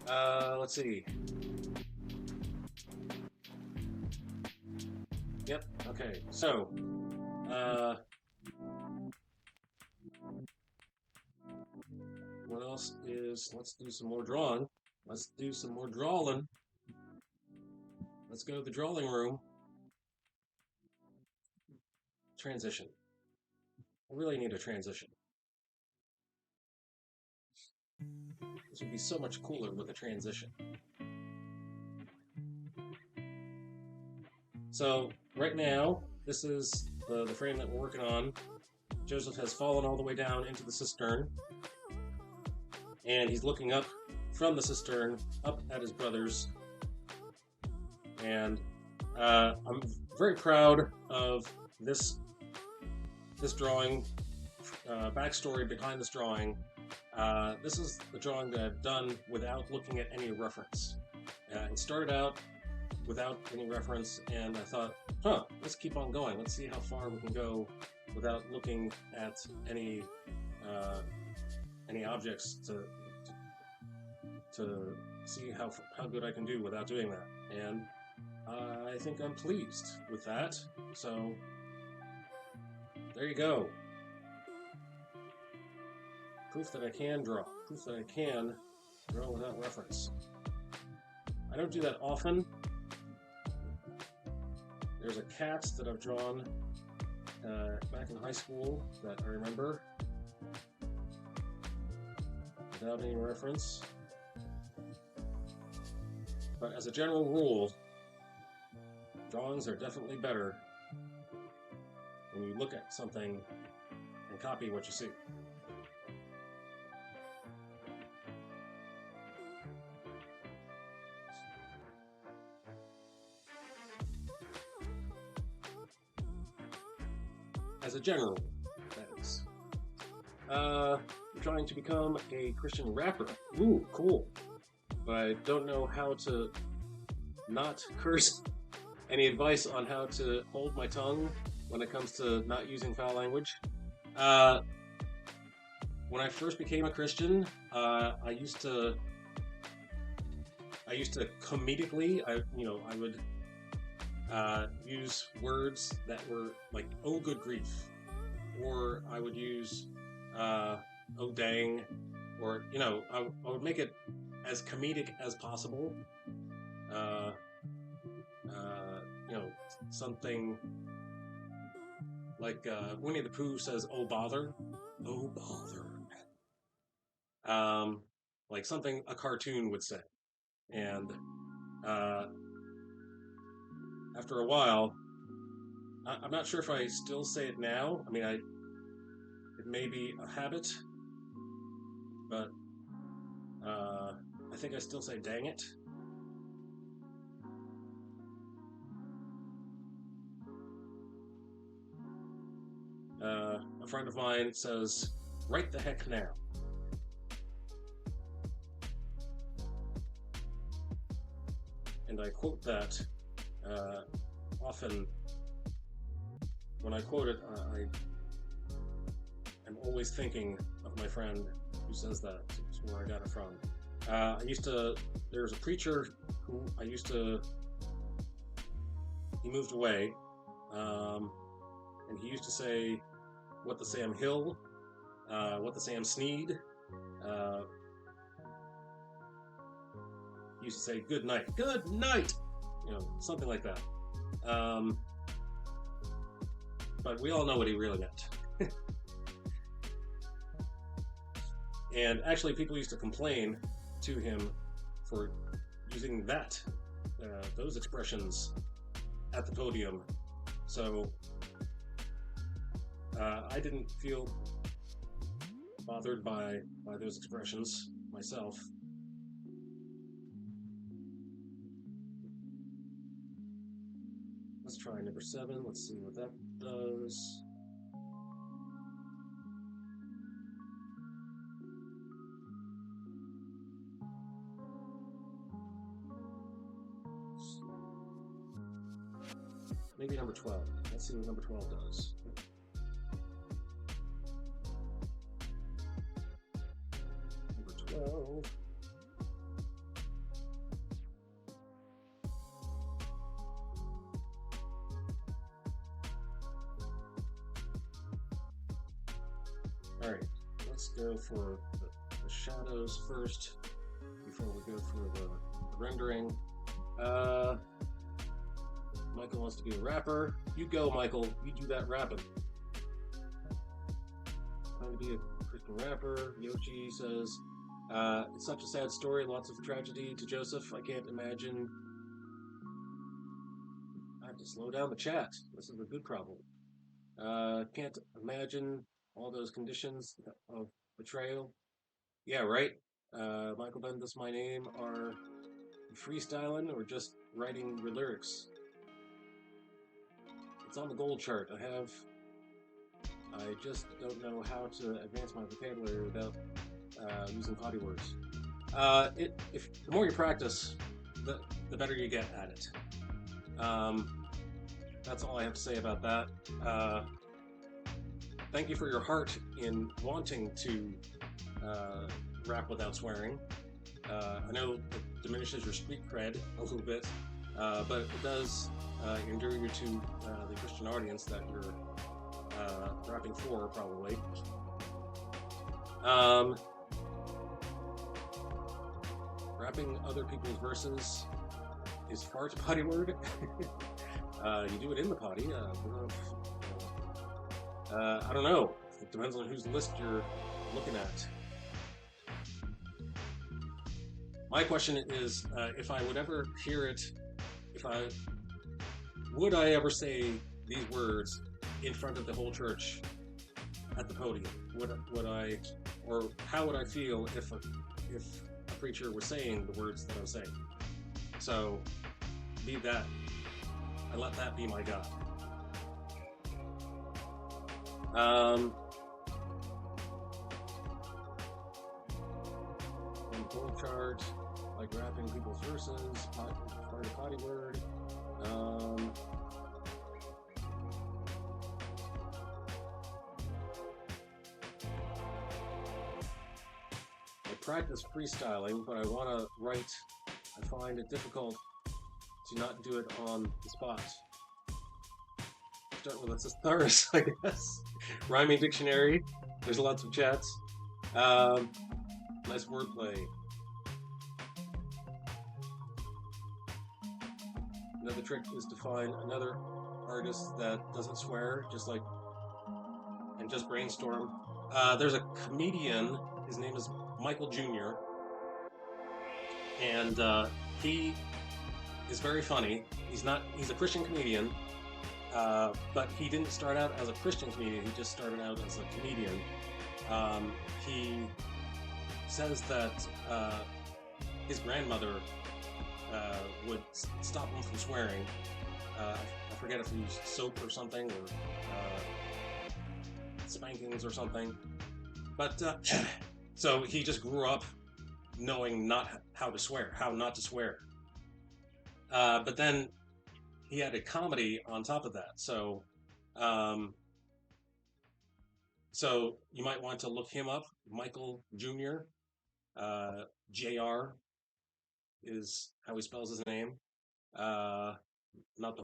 Let's see. Yep, okay. So, uh, what else is, let's do some more drawing. Let's do some more drawing. Let's go to the drawing room. Transition. I really need a transition. This would be so much cooler with a transition. So, right now, this is the frame that we're working on. Joseph has fallen all the way down into the cistern, and he's looking up from the cistern, up at his brothers. And I'm very proud of this drawing. Backstory behind this drawing. This is the drawing that I've done without looking at any reference. It started out without any reference, and I thought, let's keep on going. Let's see how far we can go without looking at any objects to see how good I can do without doing that. And I think I'm pleased with that. So there you go. Proof that I can draw. Proof that I can draw without reference. I don't do that often. There's a cat that I've drawn back in high school that I remember without any reference. But as a general rule, drawings are definitely better when you look at something and copy what you see. As a general, that is. I'm trying to become a Christian rapper. Ooh, cool. But I don't know how to not curse. Any advice on how to hold my tongue when it comes to not using foul language? When I first became a Christian, I used to comedically, I would use words that were like, oh good grief, or I would use oh dang, or I would make it as comedic as possible. Something like Winnie the Pooh says, oh bother, oh bother. Like something a cartoon would say. And after a while, I'm not sure if I still say it now. I mean, it may be a habit, but I think I still say dang it. A friend of mine says, right the heck now. And I quote that often. When I quote it, I am always thinking of my friend who says that. It's where I got it from. There was a preacher who he moved away, and he used to say, what the Sam Hill, what the Sam Sneed, he used to say, good night, something like that. But we all know what he really meant. And actually, people used to complain to him for using those expressions at the podium. So I didn't feel bothered by those expressions myself. Let's try number 7. Let's see what that does. Maybe number 12. Let's see what number 12 does. Number 12. go for the shadows first before we go for the rendering. Michael wants to be a rapper. You go, Michael. You do that rapping. Trying to be a Christian rapper. Yoshi says, it's such a sad story, lots of tragedy to Joseph. I can't imagine. I have to slow down the chat. This is a good problem. Can't imagine all those conditions of betrayal. Yeah, right. Michael Bendis, my name. Are you freestyling or just writing your lyrics? It's on the gold chart. I just don't know how to advance my vocabulary without using potty words. If the more you practice, the better you get at it. That's all I have to say about that. Thank you for your heart in wanting to rap without swearing. I know it diminishes your street cred a little bit, but it does endear you to the Christian audience that you're rapping for, probably. Rapping other people's verses is fart a potty word? You do it in the potty. I don't know. It depends on whose list you're looking at. My question is, if I would ever hear it, would I ever say these words in front of the whole church at the podium? Would I, or how would I feel if a preacher was saying the words that I'm saying? So, be that. I let that be my God. On the gold chart, like rapping people's verses, part of potty word. I practice freestyling, but I want to write. I find it difficult to not do it on the spot. Start with a thesaurus, I guess. Rhyming dictionary. There's lots of chats. Nice wordplay. Another trick is to find another artist that doesn't swear, and just brainstorm. There's a comedian. His name is Michael Jr. And he is very funny. He's a Christian comedian, but he didn't start out as a Christian comedian. He just started out as a comedian. He says that his grandmother would stop him from swearing. I forget if he used soap or something, or spankings or something. But so he just grew up knowing how not to swear. But then he had a comedy on top of that. So you might want to look him up. Michael Jr. Jr. is how he spells his name. Not the